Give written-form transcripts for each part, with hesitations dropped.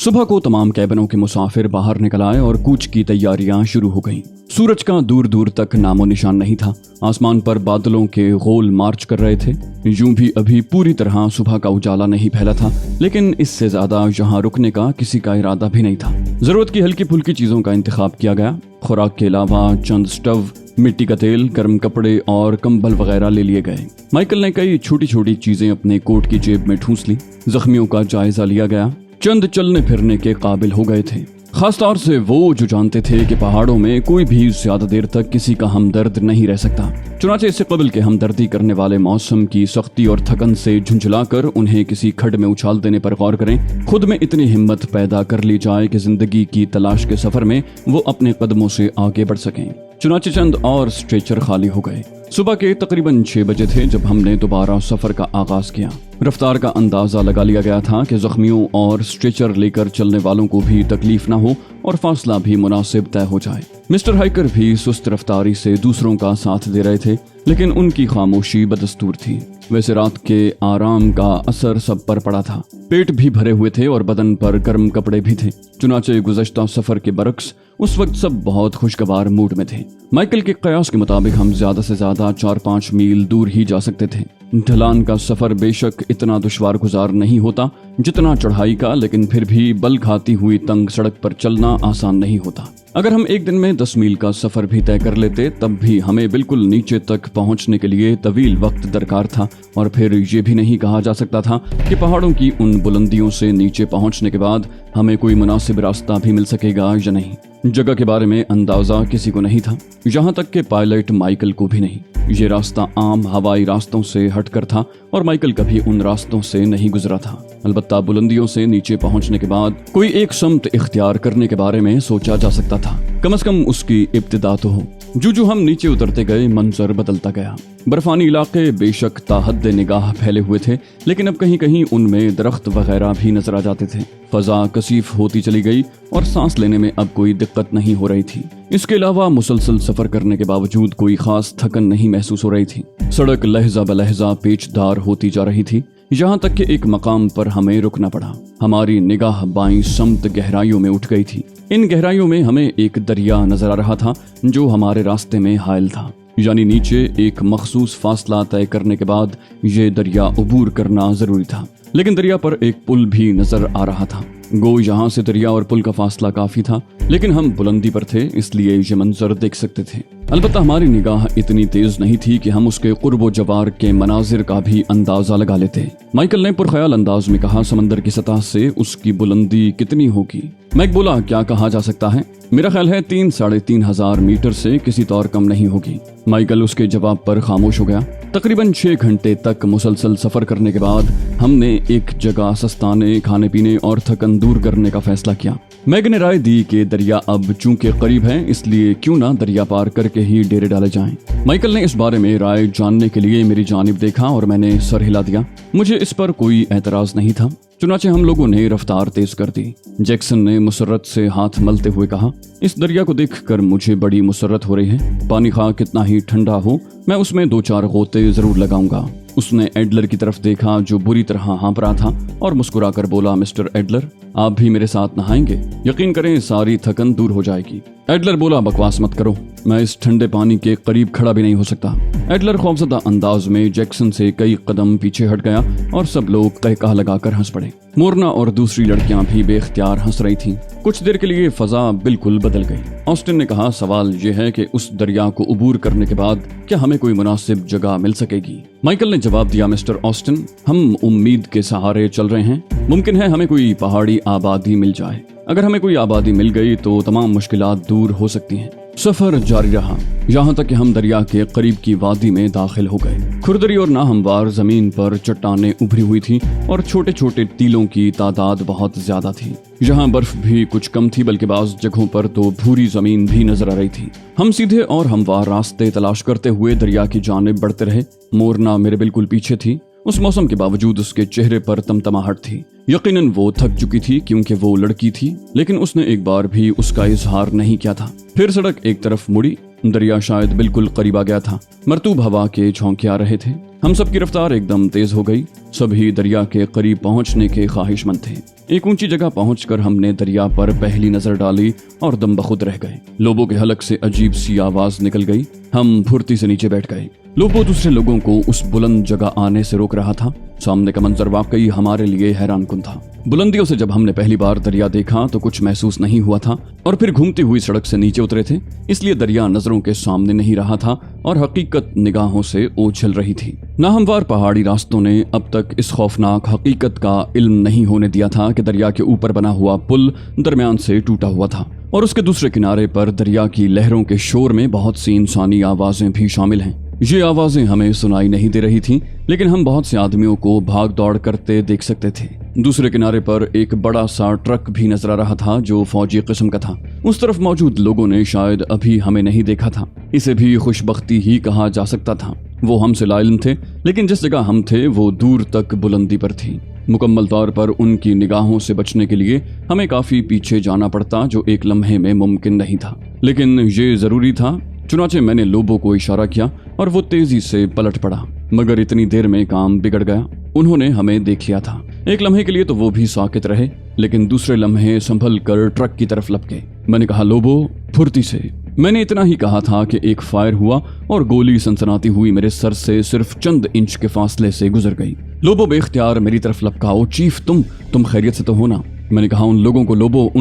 सुबह को तमाम कैबिनों के मुसाफिर बाहर निकल आए और कूच की तैयारियां शुरू हो गईं। सूरज का दूर दूर तक नामो निशान नहीं था। आसमान पर बादलों के गोल मार्च कर रहे थे। यूं भी अभी पूरी तरह सुबह का उजाला नहीं फैला था, लेकिन इससे ज्यादा यहाँ रुकने का किसी का इरादा भी नहीं था। जरूरत की हल्की फुल्की चीजों का इंतखाब किया गया। खुराक के अलावा चंद स्टव, मिट्टी का तेल, गर्म कपड़े और कंबल वगैरह ले लिए गए। माइकल ने कई छोटी छोटी चीजें अपने कोट की जेब में ठूंस ली। जख्मियों का जायजा लिया गया। चंद चलने फिरने के काबिल हो गए थे, खासतौर से वो जो जानते थे कि पहाड़ों में कोई भी ज्यादा देर तक किसी का हमदर्द नहीं रह सकता। चुनाचे इससे कबल के हमदर्दी करने वाले मौसम की सख्ती और थकन से झुंझलाकर उन्हें किसी खड्ड में उछाल देने पर गौर करें। खुद में इतनी हिम्मत पैदा कर ली जाए कि जिंदगी की तलाश के सफर में वो अपने कदमों से आगे बढ़ सकें। चुनाचे चंद और स्ट्रेचर खाली हो गए। सुबह के तकरीबन 6 बजे थे जब हमने दोबारा सफर का आगाज किया। रफ्तार का अंदाजा लगा लिया गया था कि जख्मियों और स्ट्रेचर लेकर चलने वालों को भी तकलीफ ना हो और फासला भी मुनासिब तय हो जाए। मिस्टर हाइकर भी सुस्त रफ्तारी से दूसरों का साथ दे रहे थे, लेकिन उनकी खामोशी बदस्तूर थी। वैसे रात के आराम का असर सब पर पड़ा था। पेट भी भरे हुए थे और बदन पर गर्म कपड़े भी थे। चुनाचे गुज़श्ता सफर के बरक्स उस वक्त सब बहुत खुशगवार मूड में थे। माइकल के कयास के मुताबिक हम ज्यादा से ज्यादा 4-5 मील दूर ही जा सकते थे। ढलान का सफर बेशक इतना दुश्वार गुजार नहीं होता जितना चढ़ाई का, लेकिन फिर भी बल खाती हुई तंग सड़क पर चलना आसान नहीं होता। अगर हम एक दिन में 10 मील का सफर भी तय कर लेते तब भी हमें बिल्कुल नीचे तक पहुंचने के लिए तवील वक्त दरकार था। और फिर ये भी नहीं कहा जा सकता था कि पहाड़ों की उन बुलंदियों से नीचे पहुंचने के बाद हमें कोई मुनासिब रास्ता भी मिल सकेगा या नहीं। जगह के बारे में अंदाजा किसी को नहीं था, यहाँ तक कि पायलट माइकल को भी नहीं। ये रास्ता आम हवाई रास्तों से हटकर था और माइकल कभी उन रास्तों से नहीं गुजरा था। अलबत्ता बुलंदियों से नीचे पहुंचने के बाद कोई एक समत इख्तियार करने के बारे में सोचा जा सकता था, कम से कम उसकी इब्तिदा तो हो। जो हम नीचे उतरते गए मंजर बदलता गया। बर्फानी इलाके बेशक ताहद निगाह फैले हुए थे, लेकिन अब कहीं कहीं उनमें दरख्त वगैरह भी नजर आ जाते थे। फजा कसीफ होती चली गई और सांस लेने में अब कोई दिक्कत नहीं हो रही थी। इसके अलावा मुसलसल सफर करने के बावजूद कोई खास थकन नहीं महसूस हो रही थी। सड़क लहजा बलहजा पेचदार होती जा रही थी, यहाँ तक कि एक मकाम पर हमें रुकना पड़ा। हमारी निगाह बाईं समत गहराइयों में उठ गई थी। इन गहराइयों में हमें एक दरिया नजर आ रहा था जो हमारे रास्ते में हायल था, यानी नीचे एक मखसूस फासला तय करने के बाद ये दरिया अबूर करना जरूरी था। लेकिन दरिया पर एक पुल भी नजर आ रहा था। गो यहाँ से दरिया और पुल का फासला काफी था, लेकिन हम बुलंदी पर थे इसलिए ये मंजर देख सकते थे। अलबत्ता हमारी निगाह इतनी तेज नहीं थी कि हम उसके कुर्बो जवार के मनाजिर का भी अंदाजा लगा लेते। माइकल ने पुरख्याल अंदाज में कहा, समंदर की सतह से उसकी बुलंदी कितनी होगी? मैक बोला, क्या कहा जा सकता है? मेरा ख्याल है 3-3.5 हजार मीटर से किसी तौर कम नहीं होगी। माइकल उसके जवाब पर खामोश हो गया। तकरीबन 6 घंटे तक मुसलसल सफर करने के बाद हमने एक जगह सस्ताने, खाने पीने और थकन दूर करने का फैसला किया। मैग ने राय दी कि दरिया अब चूंकि करीब है, इसलिए क्यों ना दरिया पार करके ही डेरे डाले जाएं। माइकल ने इस बारे में राय जानने के लिए मेरी जानिब देखा और मैंने सर हिला दिया। मुझे इस पर कोई एतराज नहीं था। चुनाचे हम लोगों ने रफ्तार तेज कर दी। जैक्सन ने मुसर्रत से हाथ मलते हुए कहा, इस दरिया को देखकर मुझे बड़ी मुसर्रत हो रही है। पानी खा कितना ही ठंडा हो, मैं उसमें 2-4 गोते जरूर लगाऊंगा। उसने एडलर की तरफ देखा जो बुरी तरह हाँफ रहा था और मुस्कुराकर बोला, मिस्टर एडलर, आप भी मेरे साथ नहाएंगे? यकीन करें सारी थकन दूर हो जाएगी। एडलर बोला, बकवास मत करो, मैं इस ठंडे पानी के करीब खड़ा भी नहीं हो सकता। एडलर खौफजदा अंदाज में जैक्सन से कई कदम पीछे हट गया और सब लोग कहकहा लगाकर हंस पड़े। मोरना और दूसरी लड़कियां भी बेख्तियार हंस रही थीं। कुछ देर के लिए फजा बिल्कुल बदल गई। ऑस्टिन ने कहा, सवाल यह है कि उस दरिया को अबूर करने के बाद क्या हमें कोई मुनासिब जगह मिल सकेगी? माइकल ने जवाब दिया, मिस्टर ऑस्टिन, हम उम्मीद के सहारे चल रहे हैं। मुमकिन है हमें कोई पहाड़ी आबादी मिल जाए। अगर हमें कोई आबादी मिल गई तो तमाम मुश्किलात दूर हो सकती हैं। सफर जारी रहा, यहाँ तक कि हम दरिया के करीब की वादी में दाखिल हो गए। खुरदरी और नाहमवार जमीन पर चट्टानें उभरी हुई थी और छोटे छोटे टीलों की तादाद बहुत ज्यादा थी। यहाँ बर्फ भी कुछ कम थी, बल्कि बाज़ जगहों पर तो भूरी जमीन भी नजर आ रही थी। हम सीधे और हमवार रास्ते तलाश करते हुए दरिया की जानिब बढ़ते रहे। मोरना मेरे बिल्कुल पीछे थी। उस मौसम के बावजूद उसके चेहरे पर तमतमाहट थी। यकीनन वो थक चुकी थी क्योंकि वो लड़की थी, लेकिन उसने एक बार भी उसका इजहार नहीं किया था। फिर सड़क एक तरफ मुड़ी। दरिया शायद बिल्कुल करीब आ गया था। मरतूब हवा के झोंके आ रहे थे। हम सब की रफ्तार एकदम तेज हो गई। सभी दरिया के करीब पहुंचने के ख्वाहिशमंद थे। एक ऊंची जगह पहुंचकर हमने दरिया पर पहली नजर डाली और दम बखुद रह गए। लोबो के हलक से अजीब सी आवाज निकल गई। हम फुर्ती से नीचे बैठ गए। लोबो दूसरे लोगों को उस बुलंद जगह आने से रोक रहा था। सामने का मंजर वाकई हमारे लिए हैरानकुन था। बुलंदियों से जब हमने पहली बार दरिया देखा तो कुछ महसूस नहीं हुआ था और फिर घूमती हुई सड़क से नीचे उतरे थे, इसलिए दरिया नजरों के सामने नहीं रहा था और हकीकत निगाहों से ओझल रही थी। नाहमवार पहाड़ी रास्तों ने अब तक इस खौफनाक हकीकत का इल्म नहीं होने दिया था कि दरिया के ऊपर बना हुआ पुल दरमियान से टूटा हुआ था और उसके दूसरे किनारे पर दरिया की लहरों के शोर में बहुत सी इंसानी आवाजें भी शामिल हैं। ये आवाजें हमें सुनाई नहीं दे रही थीं, लेकिन हम बहुत से आदमियों को भाग दौड़ करते देख सकते थे। दूसरे किनारे पर एक बड़ा सा ट्रक भी नजर आ रहा था जो फौजी किस्म का था। उस तरफ मौजूद लोगों ने शायद अभी हमें नहीं देखा था। इसे भी खुशबख्ती ही कहा जा सकता था। वो हमसे लाइल्म थे, लेकिन जिस जगह हम थे वो दूर तक बुलंदी पर थी। मुकम्मल तौर पर उनकी निगाहों से बचने के लिए हमें काफी पीछे जाना पड़ता, जो एक लम्हे में मुमकिन नहीं था, लेकिन ये जरूरी था। चुनाचे मैंने लोबो को इशारा किया और वो तेजी से पलट पड़ा, मगर इतनी देर में काम बिगड़ गया। उन्होंने हमें देख लिया था। एक लम्हे के लिए तो वो भी साकित रहे, लेकिन दूसरे लम्हे संभल कर ट्रक की तरफ लपके। मैंने कहा, लोबो फुर्ती से। मैंने इतना ही कहा था कि एक फायर हुआ और गोली सनसनाती हुई मेरे सर से सिर्फ चंद इंच के फासले से गुजर गई। लोबो बेख्तियार मेरी तरफ लपका। ओ चीफ, तुम खैरियत से तो हो ना? मैंने कहा, उन लोगों को लोबो।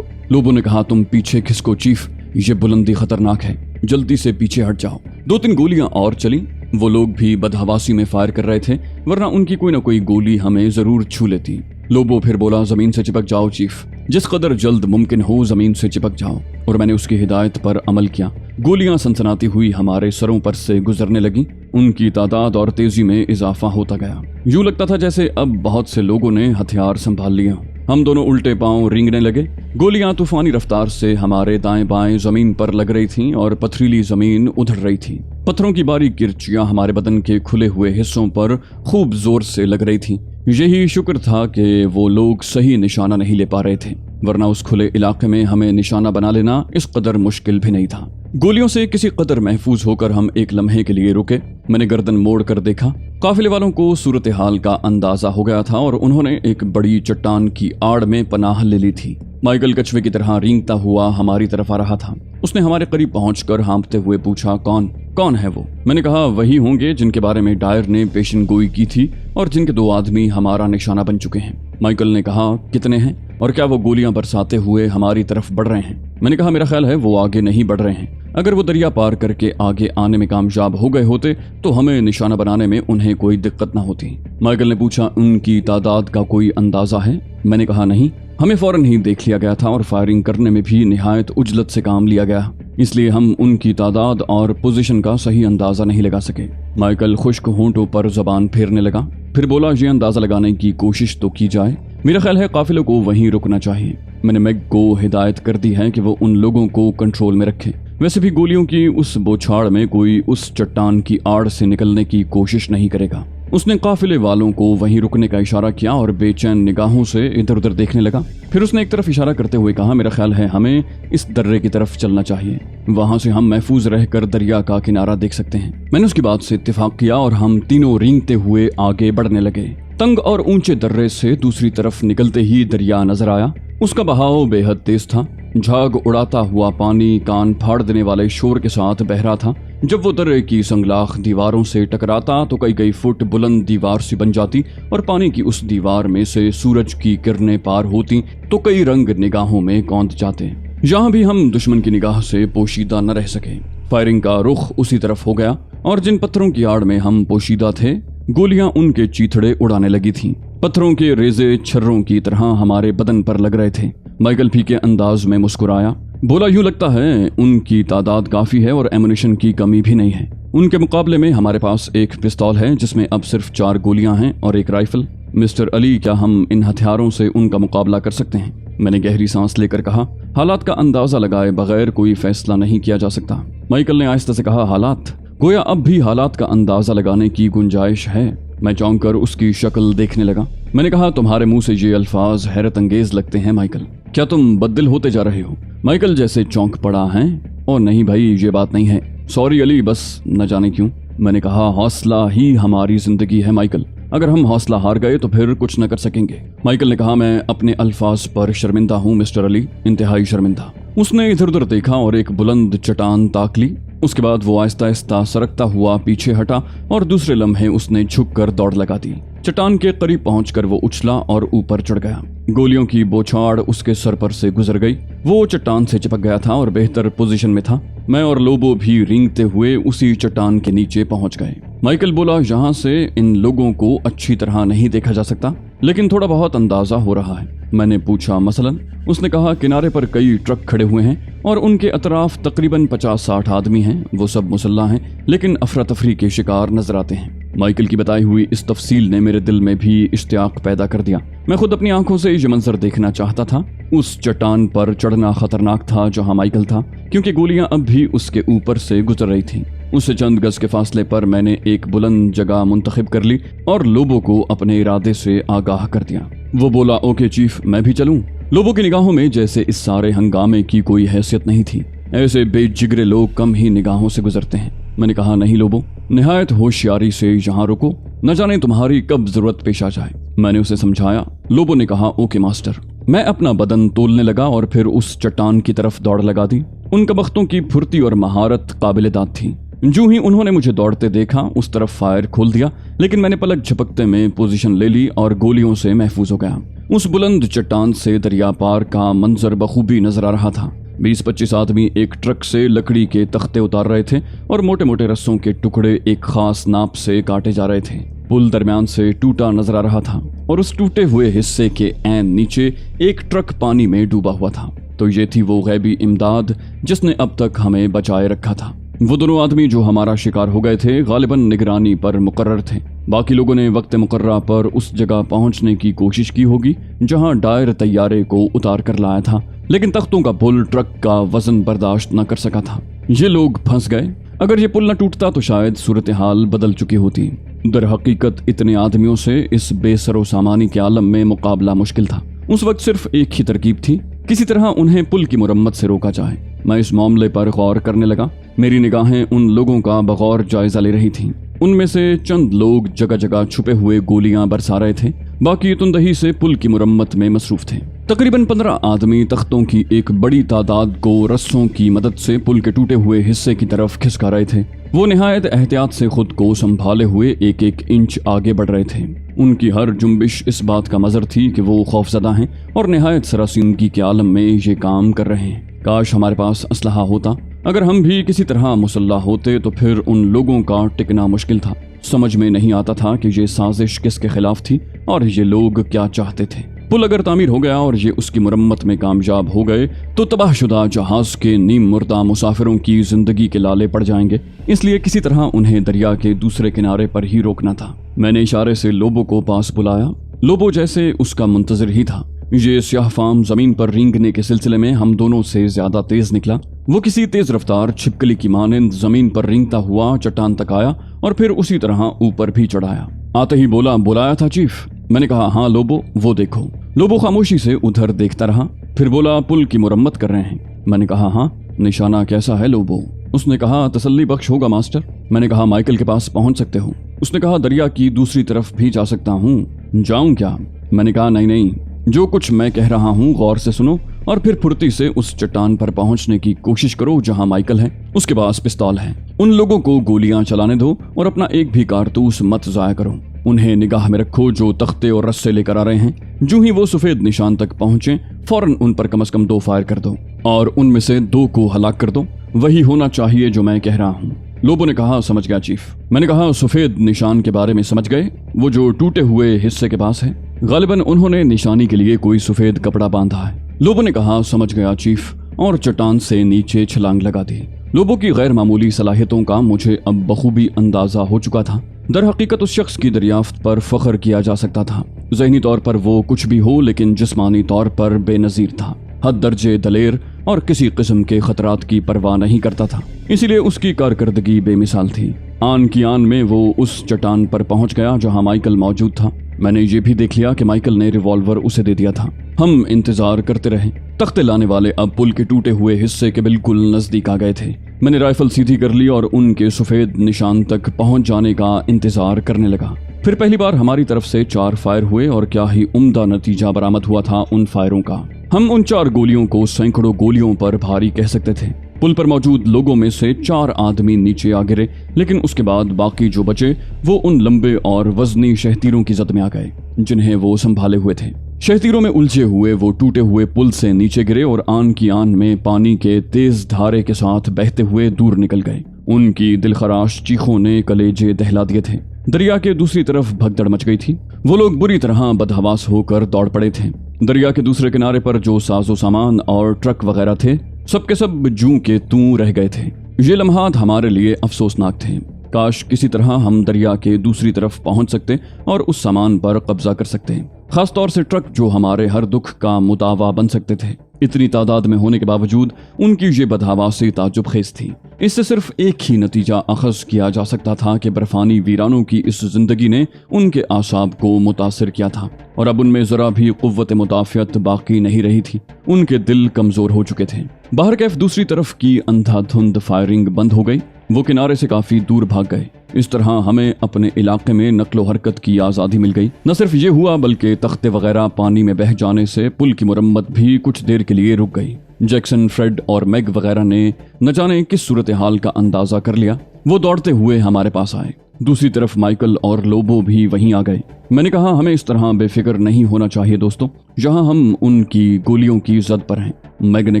लोबो ने कहा, तुम पीछे खिसको चीफ, ये बुलंदी खतरनाक है, जल्दी से पीछे हट जाओ। 2-3 गोलियां और चली। वो लोग भी बदहवासी में फायर कर रहे थे, वरना उनकी कोई ना कोई गोली हमें जरूर छू लेती। लोबो फिर बोला, जमीन से चिपक जाओ चीफ, जिस कदर जल्द मुमकिन हो जमीन से चिपक जाओ। और मैंने उसकी हिदायत पर अमल किया। गोलियां सनसनाती हुई हमारे सरों पर से गुजरने लगी। उनकी तादाद और तेजी में इजाफा होता गया। यूं लगता था जैसे अब बहुत से लोगों ने हथियार संभाल लिए हों। हम दोनों उल्टे पांव रेंगने लगे। गोलियां तूफानी रफ्तार से हमारे दाएं बाएं जमीन पर लग रही थीं और पथरीली जमीन उधड़ रही थी। पत्थरों की बारीक किरचियां हमारे बदन के खुले हुए हिस्सों पर खूब जोर से लग रही थीं। यही शुक्र था कि वो लोग सही निशाना नहीं ले पा रहे थे, वरना उस खुले इलाके में हमें निशाना बना लेना इस कदर मुश्किल भी नहीं था। गोलियों से किसी कदर महफूज होकर हम एक लम्हे के लिए रुके। मैंने गर्दन मोड़ कर देखा। काफिले वालों को सूरत हाल का अंदाजा हो गया था और उन्होंने एक बड़ी चट्टान की आड़ में पनाह ले ली थी। माइकल कछुए की तरह रेंगता हुआ हमारी तरफ आ रहा था। उसने हमारे करीब पहुंचकर हाँफते हुए पूछा, कौन है वो? मैंने कहा, वही होंगे जिनके बारे में डायर ने पेशन गोई की थी और जिनके 2 आदमी हमारा निशाना बन चुके हैं। माइकल ने कहा, कितने हैं और क्या वो गोलियां बरसाते हुए हमारी तरफ बढ़ रहे हैं? मैंने कहा, मेरा ख्याल है वो आगे नहीं बढ़ रहे हैं। अगर वो दरिया पार करके आगे आने में कामयाब हो गए होते तो हमें निशाना बनाने में उन्हें कोई दिक्कत ना होती। माइकल ने पूछा, उनकी तादाद का कोई अंदाजा है? मैंने कहा, नहीं। हमें फौरन ही देख लिया गया था और फायरिंग करने में भी निहायत उजलत से काम लिया गया, इसलिए हम उनकी तादाद और पोजीशन का सही अंदाजा नहीं लगा सके। माइकल खुश्क होंठों पर जबान फेरने लगा, फिर बोला, ये अंदाजा लगाने की कोशिश तो की जाए। मेरा ख्याल है काफिले को वहीं रुकना चाहिए। मैंने मैग को हिदायत कर दी है कि वो उन लोगों को कंट्रोल में रखे। वैसे भी गोलियों की उस बौछार में कोई उस चट्टान की आड़ से निकलने की कोशिश नहीं करेगा। उसने काफिले वालों को वहीं रुकने का इशारा किया और बेचैन निगाहों से इधर उधर देखने लगा। फिर उसने एक तरफ इशारा करते हुए कहा, मेरा ख्याल है हमें इस दर्रे की तरफ चलना चाहिए, वहां से हम महफूज रहकर दरिया का किनारा देख सकते हैं। मैंने उसकी बात से इत्तेफाक किया और हम तीनों रेंगते हुए आगे बढ़ने लगे। तंग और ऊंचे दर्रे से दूसरी तरफ निकलते ही दरिया नजर आया। उसका बहाव बेहद तेज था। झाग उड़ाता हुआ पानी कान फाड़ देने वाले शोर के साथ बह रहा था। जब वो दर्रे की संगलाख दीवारों से टकराता तो कई फुट बुलंद दीवार सी बन जाती और पानी की उस दीवार में से सूरज की किरणें पार होती तो कई रंग निगाहों में कौंध जाते। यहाँ भी हम दुश्मन की निगाह से पोशीदा न रह सके। फायरिंग का रुख उसी तरफ हो गया और जिन पत्थरों की आड़ में हम पोशीदा थे, गोलियां उनके चीथड़े उड़ाने लगी थीं। पत्थरों के रेजे छर्रों की तरह हमारे बदन पर लग रहे थे। माइकल फीके अंदाज में मुस्कुराया, बोला, यूं लगता है उनकी तादाद काफी है और एमुनिशन की कमी भी नहीं है। उनके मुकाबले में हमारे पास एक पिस्तौल है जिसमें अब सिर्फ 4 गोलियां हैं और एक राइफल। मिस्टर अली, क्या हम इन हथियारों से उनका मुकाबला कर सकते हैं? मैंने गहरी सांस लेकर कहा, हालात का अंदाजा लगाए बगैर कोई फैसला नहीं किया जा सकता। माइकल ने आहिस्ता से कहा, हालात? गोया अब भी हालात का अंदाजा लगाने की गुंजाइश है। मैं चौंक कर उसकी शक्ल देखने लगा। मैंने कहा, तुम्हारे मुंह से ये अल्फाज हैरत अंगेज लगते हैं माइकल। क्या तुम बददिल होते जा रहे हो? माइकल जैसे चौंक पड़ा है। और नहीं भाई, ये बात नहीं है। सॉरी अली, बस न जाने क्यों। मैंने कहा, हौसला ही हमारी जिंदगी है माइकल, अगर हम हौसला हार गए तो फिर कुछ न कर सकेंगे। माइकल ने कहा, मैं अपने अल्फाज पर शर्मिंदा हूँ मिस्टर अली, इंतहाई शर्मिंदा। उसने इधर उधर देखा और एक बुलंद चट्टान ताक ली। उसके बाद वो आहिस्ता आहिस्ता सरकता हुआ पीछे हटा और दूसरे लम्हे उसने झुककर दौड़ लगा दी। चट्टान के करीब पहुंचकर वो उछला और ऊपर चढ़ गया। गोलियों की बौछार उसके सर पर से गुजर गई। वो चट्टान से चिपक गया था और बेहतर पोजीशन में था। मैं और लोबो भी रेंगते हुए उसी चट्टान के नीचे पहुंच गए। माइकल बोला, यहाँ से इन लोगों को अच्छी तरह नहीं देखा जा सकता, लेकिन थोड़ा बहुत अंदाजा हो रहा है। मैंने पूछा, मसलन? उसने कहा, किनारे पर कई ट्रक खड़े हुए हैं और उनके अतराफ तकरीबन 50-60 आदमी हैं। वो सब मुसल्ला हैं, लेकिन अफरा तफरी के शिकार नजर आते हैं। माइकल की बताई हुई इस तफसील ने मेरे दिल में भी इश्तियाक पैदा कर दिया। मैं खुद अपनी आंखों से ये मंजर देखना चाहता था। उस चट्टान पर चढ़ना खतरनाक था जहां माइकल था, क्योंकि गोलियां अब भी उसके ऊपर से गुजर रही थीं। उससे चंद गज के फासले पर मैंने एक बुलंद जगह मुंतखब कर ली और लोबो को अपने इरादे से आगाह कर दिया। वो बोला, ओके चीफ, मैं भी चलूं? लोबो की निगाहों में जैसे इस सारे हंगामे की कोई हैसियत नहीं थी। ऐसे बेजिगरे लोग कम ही निगाहों से गुजरते हैं। मैंने कहा, नहीं लोबो, निहायत होशियारी से यहाँ रुको, न जाने तुम्हारी कब जरूरत पेश आ जाए। मैंने उसे समझाया। लोबो ने कहा, ओके मास्टर। मैं अपना बदन तोलने लगा और फिर उस चट्टान की तरफ दौड़ लगा दी। उन कबख्तों की फुर्ती और महारत काबिले दाद थी। जो ही उन्होंने मुझे दौड़ते देखा उस तरफ फायर खोल दिया, लेकिन मैंने पलक झपकते में पोजीशन ले ली और गोलियों से महफूज हो गया। उस बुलंद चट्टान से दरिया पार का मंजर बखूबी नजर आ रहा था। 20-25 आदमी एक ट्रक से लकड़ी के तख्ते उतार रहे थे और मोटे मोटे रस्सों के टुकड़े एक खास नाप से काटे जा रहे थे। पुल दरमियान से टूटा नजर आ रहा था और उस टूटे हुए हिस्से के ऐन नीचे एक ट्रक पानी में डूबा हुआ था। तो ये थी वो गैबी इमदाद जिसने अब तक हमें बचाए रखा था। वो दोनों आदमी जो हमारा शिकार हो गए थे गालिबन निगरानी पर मुकर्रर थे। बाकी लोगों ने वक्त मुकर्रा पर उस जगह पहुंचने की कोशिश की होगी जहां डायर तैयारे को उतार कर लाया था, लेकिन तख्तों का पुल ट्रक का वजन बर्दाश्त न कर सका था। ये लोग फंस गए। अगर ये पुल न टूटता तो शायद सूरत हाल बदल चुकी होती। दर हकीकत इतने आदमियों से इस बेसरो सामानी के आलम में मुकाबला मुश्किल था। उस वक्त सिर्फ एक ही तरकीब थी, किसी तरह उन्हें पुल की मुरम्मत से रोका जाए। मैं इस मामले पर गौर करने लगा। मेरी निगाहें उन लोगों का बगौर जायजा ले रही थीं। उनमें से चंद लोग जगह जगह छुपे हुए गोलियां बरसा रहे थे, बाकी तुंदही से पुल की मुरम्मत में मसरूफ थे। तकरीबन 15 आदमी तख्तों की एक बड़ी तादाद को रस्सों की मदद से पुल के टूटे हुए हिस्से की तरफ खिसका रहे थे। वो निहायत एहतियात से खुद को संभाले हुए एक एक इंच आगे बढ़ रहे थे। उनकी हर जुम्बिश इस बात का मजर थी कि वो खौफजदा हैं और निहायत सरासनगी के आलम में ये काम कर रहे हैं। काश हमारे पास असलहा होता। अगर हम भी किसी तरह मुसल्लह होते तो फिर उन लोगों का टिकना मुश्किल था। समझ में नहीं आता था कि ये साजिश किसके खिलाफ थी और ये लोग क्या चाहते थे। पुल अगर तामीर हो गया और ये उसकी मुरम्मत में कामयाब हो गए तो तबाहशुदा जहाज के नीम मुर्दा मुसाफिरों की जिंदगी के लाले पड़ जाएंगे। इसलिए किसी तरह उन्हें दरिया के दूसरे किनारे पर ही रोकना था। मैंने इशारे से लोबो को पास बुलाया। लोबो जैसे उसका मुंतजिर ही था। ये स्याह फाम जमीन पर रेंगने के सिलसिले में हम दोनों से ज्यादा तेज निकला। वो किसी तेज रफ्तार छिपकली की मानंद जमीन पर रेंगता हुआ चट्टान तक आया और फिर उसी तरह ऊपर भी चढ़ाया। आते ही बोला, बुलाया था चीफ? मैंने कहा, हाँ लोबो, वो देखो। लोबो खामोशी से उधर देखता रहा, फिर बोला, पुल की मुरम्मत कर रहे हैं? मैंने कहा, हाँ। निशाना कैसा है लोबो? उसने कहा, तसल्ली बख्श होगा मास्टर। मैंने कहा, माइकल के पास पहुंच सकते हो? उसने कहा, दरिया की दूसरी तरफ भी जा सकता हूँ, जाऊं क्या? मैंने कहा, नहीं, जो कुछ मैं कह रहा हूँ गौर से सुनो और फिर फुर्ती से उस चट्टान पर पहुंचने की कोशिश करो जहां माइकल है। उसके पास पिस्तौल है। उन लोगों को गोलियां चलाने दो और अपना एक भी कारतूस मत जाया करो। उन्हें निगाह में रखो जो तख्ते और रस्से लेकर आ रहे हैं। जो ही वो सफेद निशान तक पहुंचे फौरन उन पर कम से कम 2 फायर कर दो और उनमें से 2 को हलाक कर दो। वही होना चाहिए जो मैं कह रहा हूँ। लोबो ने कहा, समझ गया चीफ। मैंने कहा, सफेद निशान के बारे में समझ गए? वो जो टूटे हुए हिस्से के पास है। गालिबन उन्होंने निशानी के लिए कोई सफेद कपड़ा बांधा है। लोबो ने कहा, समझ गया चीफ, और चट्टान से नीचे छलांग लगा दी। लोबो की गैर मामूली सलाहियतों का मुझे अब बखूबी अंदाजा हो चुका था। दर हकीकत उस शख्स की दरियाफ्त पर फख्र किया जा सकता था। ज़हनी तौर पर वो कुछ भी हो, लेकिन जिस्मानी तौर पर बेनज़ीर था। हद दर्जे दलेर और किसी किस्म के खतरात की परवाह नहीं करता था। इसीलिए उसकी कारकर्दगी बेमिसाल थी। आन की आन में वो उस चट्टान पर पहुंच गया जहां माइकल मौजूद था। मैंने ये भी देख लिया कि माइकल ने रिवॉल्वर उसे दे दिया था। हम इंतजार करते रहे। तख्ते लाने वाले अब पुल के टूटे हुए हिस्से के बिल्कुल नजदीक आ गए थे। मैंने राइफल सीधी कर ली और उनके सफेद निशान तक पहुंच जाने का इंतजार करने लगा। फिर पहली बार हमारी तरफ से 4 फायर हुए और क्या ही उम्दा नतीजा बरामद हुआ था उन फायरों का। हम उन 4 गोलियों को सैकड़ों गोलियों पर भारी कह सकते थे। पुल पर मौजूद लोगों में से 4 आदमी नीचे आ गिरे, लेकिन उसके बाद बाकी जो बचे वो उन लंबे और वजनी शहतीरों की जद में आ गए जिन्हें वो संभाले हुए थे। शहतीरों में उलझे हुए वो टूटे हुए पुल से नीचे गिरे और आन की आन में पानी के तेज धारे के साथ बहते हुए दूर निकल गए। उनकी दिलखराश चीखों ने कलेजे दहला दिए थे। दरिया के दूसरी तरफ भगदड़ मच गई थी। वो लोग बुरी तरह बदहवास होकर दौड़ पड़े थे। दरिया के दूसरे किनारे पर जो साजो सामान और ट्रक वगैरह थे सबके सब जूं के तूं रह गए थे। ये लम्हात हमारे लिए अफसोसनाक थे। काश किसी तरह हम दरिया के दूसरी तरफ पहुंच सकते और उस सामान पर कब्जा कर सकते, खास तौर से ट्रक जो हमारे हर दुख का मुतावा बन सकते थे। इतनी तादाद में होने के बावजूद उनकी ये बदहवासी ताज्जुब खेज थी। इससे सिर्फ एक ही नतीजा अखज़ किया जा सकता था कि बर्फानी वीरानों की इस जिंदगी ने उनके आसाब को मुतासिर किया था और अब उनमें जरा भी कुव्वत मुदाफ़ियत बाकी नहीं रही थी। उनके दिल कमजोर हो चुके थे। बाहर कैफ दूसरी तरफ की अंधाधुंध फायरिंग बंद हो गई। वो किनारे से काफी दूर भाग गए। इस तरह हमें अपने इलाके में नक्लो हरकत की आज़ादी मिल गई। न सिर्फ ये हुआ बल्कि तख्ते वगैरह पानी में बह जाने से पुल की मुरम्मत भी कुछ देर के लिए रुक गई। जैक्सन, फ्रेड और मैग वगैरह ने न जाने किस सूरत हाल का अंदाजा कर लिया। वो दौड़ते हुए हमारे पास आए। दूसरी तरफ माइकल और लोबो भी वहीं आ गए। मैंने कहा, हमें इस तरह बेफिक्र नहीं होना चाहिए दोस्तों, जहां हम उनकी गोलियों की जद पर हैं। मैग ने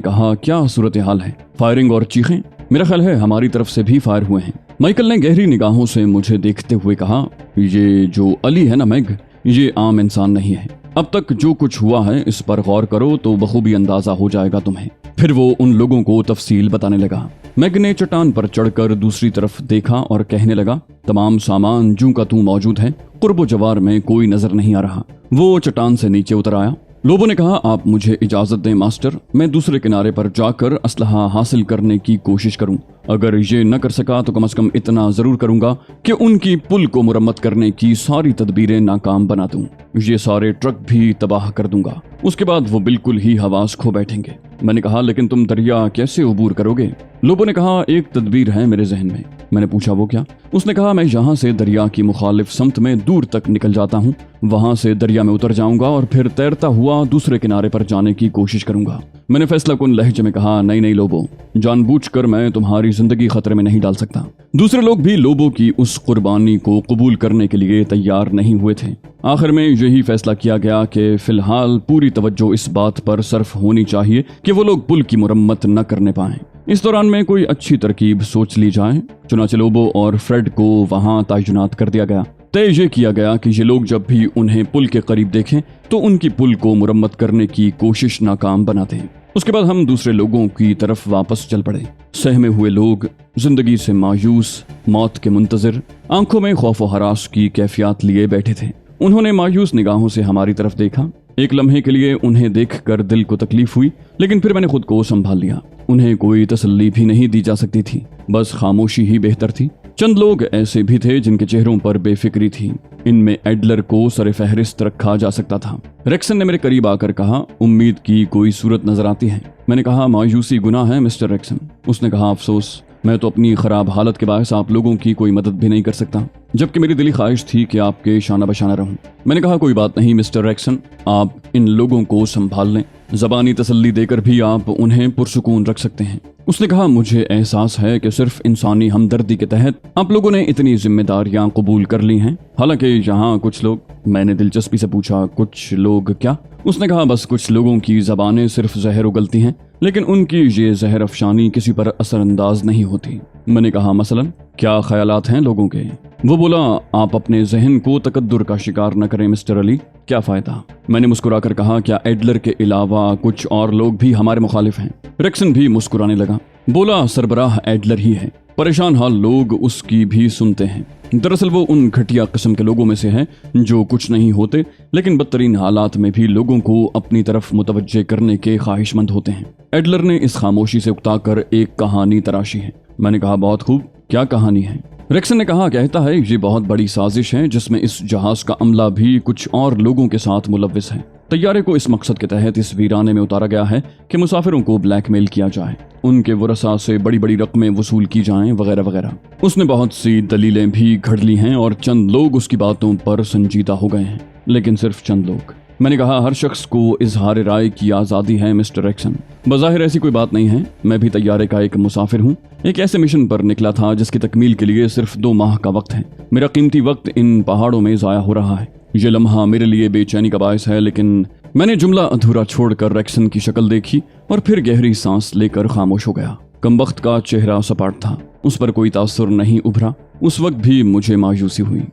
कहा, क्या सूरत हाल है? फायरिंग और चीखें? मेरा ख्याल है हमारी तरफ से भी फायर हुए हैं। माइकल ने गहरी निगाहों से मुझे देखते हुए कहा, ये जो अली है ना मैग, ये आम इंसान नहीं है। अब तक जो कुछ हुआ है इस पर गौर करो तो बखूबी अंदाजा हो जाएगा तुम्हें। फिर वो उन लोगों को तफसील बताने लगा। मैग ने चट्टान पर चढ़कर दूसरी तरफ देखा और कहने लगा, तमाम सामान जूं का तूं मौजूद है। कुर्बो जवार में कोई नजर नहीं आ रहा। वो चट्टान से नीचे उतर आया। लोबो ने कहा, आप मुझे इजाजत दें मास्टर, मैं दूसरे किनारे पर जाकर असलहा हासिल करने की कोशिश करूं। अगर ये न कर सका तो कम से कम इतना जरूर करूंगा कि उनकी पुल को मुरम्मत करने की सारी तदबीरें नाकाम बना दूं। ये सारे ट्रक भी तबाह कर दूंगा। उसके बाद वो बिल्कुल ही हवास खो बैठेंगे। मैंने कहा, लेकिन तुम दरिया कैसे अबूर करोगे? लोबो ने कहा, एक तदबीर है मेरे जहन में। मैंने पूछा, वो क्या? उसने कहा, मैं यहाँ से दरिया की मुखालिफ समत में दूर तक निकल जाता हूँ, वहां से दरिया में उतर जाऊंगा और फिर तैरता हुआ दूसरे किनारे पर जाने की कोशिश करूंगा। मैंने फैसला कुन लहजे में कहा, नहीं लोबो, जानबूझकर मैं तुम्हारी जिंदगी खतरे में नहीं डाल सकता। दूसरे लोग भी लोबो की उस कुर्बानी को कबूल करने के लिए तैयार नहीं हुए थे। आखिर में यही फैसला किया गया कि फिलहाल पूरी तवज्जो इस बात पर सर्फ होनी चाहिए कि वो लोग पुल की मुरम्मत न करने पाएं। इस दौरान में कोई अच्छी तरकीब सोच ली जाए। चुनाचे लोबो और फ्रेड को वहां तैनात कर दिया गया। तय ये किया गया कि ये लोग जब भी उन्हें पुल के करीब देखें तो उनकी पुल को मुरम्मत करने की कोशिश नाकाम बना दें। उसके बाद हम दूसरे लोगों की तरफ वापस चल पड़े। सहमे हुए लोग, जिंदगी से मायूस, मौत के मुंतजिर, आंखों में खौफ व हरास की कैफियत लिए बैठे थे। उन्होंने मायूस निगाहों से हमारी तरफ देखा। एक लम्हे के लिए उन्हें देखकर दिल को तकलीफ हुई, लेकिन फिर मैंने खुद को संभाल लिया। उन्हें कोई तसल्ली भी नहीं दी जा सकती थी, बस खामोशी ही बेहतर थी। चंद लोग ऐसे भी थे जिनके चेहरों पर बेफिक्री थी। इनमें एडलर को सरे फहरिस्त रखा जा सकता था। रेक्सन ने मेरे करीब आकर कहा, उम्मीद की कोई सूरत नजर आती है। मैंने कहा, मायूसी गुनाह है मिस्टर रेक्सन। उसने कहा, अफसोस, मैं तो अपनी खराब हालत के बायस आप लोगों की कोई मदद भी नहीं कर सकता, जबकि मेरी दिली ख्वाहिश थी कि आपके शाना बशाना रहूं। मैंने कहा, कोई बात नहीं मिस्टर रेक्सन, आप इन लोगों को संभाल लें। ज़बानी तसल्ली देकर भी आप उन्हें पुरसुकून रख सकते हैं। उसने कहा, मुझे एहसास है कि सिर्फ इंसानी हमदर्दी के तहत आप लोगों ने इतनी जिम्मेदारियां कबूल कर ली हैं। हालांकि यहाँ कुछ लोग। मैंने दिलचस्पी से पूछा, कुछ लोग क्या? उसने कहा, बस कुछ लोगों की ज़बानें सिर्फ जहर उगलती हैं, लेकिन उनकी ये जहर अफशानी किसी पर असरअंदाज नहीं होती। मैंने कहा, मसलन क्या ख्यालात हैं लोगों के? वो बोला, आप अपने जहन को तकद्दुर का शिकार न करें मिस्टर अली, क्या फायदा? मैंने मुस्कुराकर कहा, क्या एडलर के अलावा कुछ और लोग भी हमारे मुखालिफ हैं? रेक्सन भी मुस्कुराने लगा। बोला, सरबराह एडलर ही है। परेशान हाल लोग उसकी भी सुनते हैं। दरअसल वो उन घटिया किस्म के लोगों में से है जो कुछ नहीं होते, लेकिन बदतरीन हालात में भी लोगों को अपनी तरफ मुतवज्जे करने के ख्वाहिशमंद होते हैं। एडलर ने इस खामोशी से उकताकर एक कहानी तराशी है। मैंने कहा, बहुत खूब, क्या कहानी है? रेक्सन ने कहा, कहता है ये बहुत बड़ी साजिश है जिसमें इस जहाज का अमला भी कुछ और लोगों के साथ मुलव्विस है। तैयारे को इस मकसद के तहत इस वीराने में उतारा गया है कि मुसाफिरों को ब्लैकमेल किया जाए, उनके वरसा से बड़ी बड़ी रकमें वसूल की जाएं वगैरह वगैरह। उसने बहुत सी दलीलें भी घड़ ली हैं और चंद लोग उसकी बातों पर संजीदा हो गए हैं, लेकिन सिर्फ चंद लोग। मैंने कहा, हर शख्स को इजहार राय की आज़ादी है मिस्टर रेक्सन। बज़ाहिर ऐसी कोई बात नहीं है, मैं भी तैयारे का एक मुसाफिर हूँ। एक ऐसे मिशन पर निकला था जिसकी तकमील के लिए सिर्फ 2 माह का वक्त है। मेरा कीमती वक्त इन पहाड़ों में ज़ाया हो रहा है। ये लम्हा मेरे लिए बेचैनी का बायस है। लेकिन मैंने जुमला अधूरा छोड़कर रेक्सन की शक्ल देखी और फिर गहरी सांस लेकर खामोश हो गया। कमबख्त का चेहरा सपाट था, उस पर कोई तासुर नहीं उभरा। उस वक्त भी मुझे मायूसी हुई।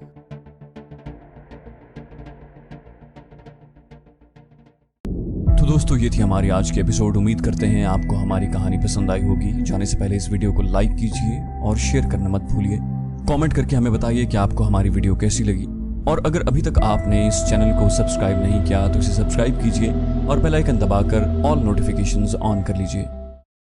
तो दोस्तों, ये थी हमारी आज की एपिसोड। उम्मीद करते हैं आपको हमारी कहानी पसंद आई होगी। जाने से पहले इस वीडियो को लाइक कीजिए और शेयर करना मत भूलिए। कमेंट करके हमें बताइए कि आपको हमारी वीडियो कैसी लगी। और अगर अभी तक आपने इस चैनल को सब्सक्राइब नहीं किया तो इसे सब्सक्राइब कीजिए और बेल आइकन दबाकर ऑल नोटिफिकेशंस ऑन कर लीजिए।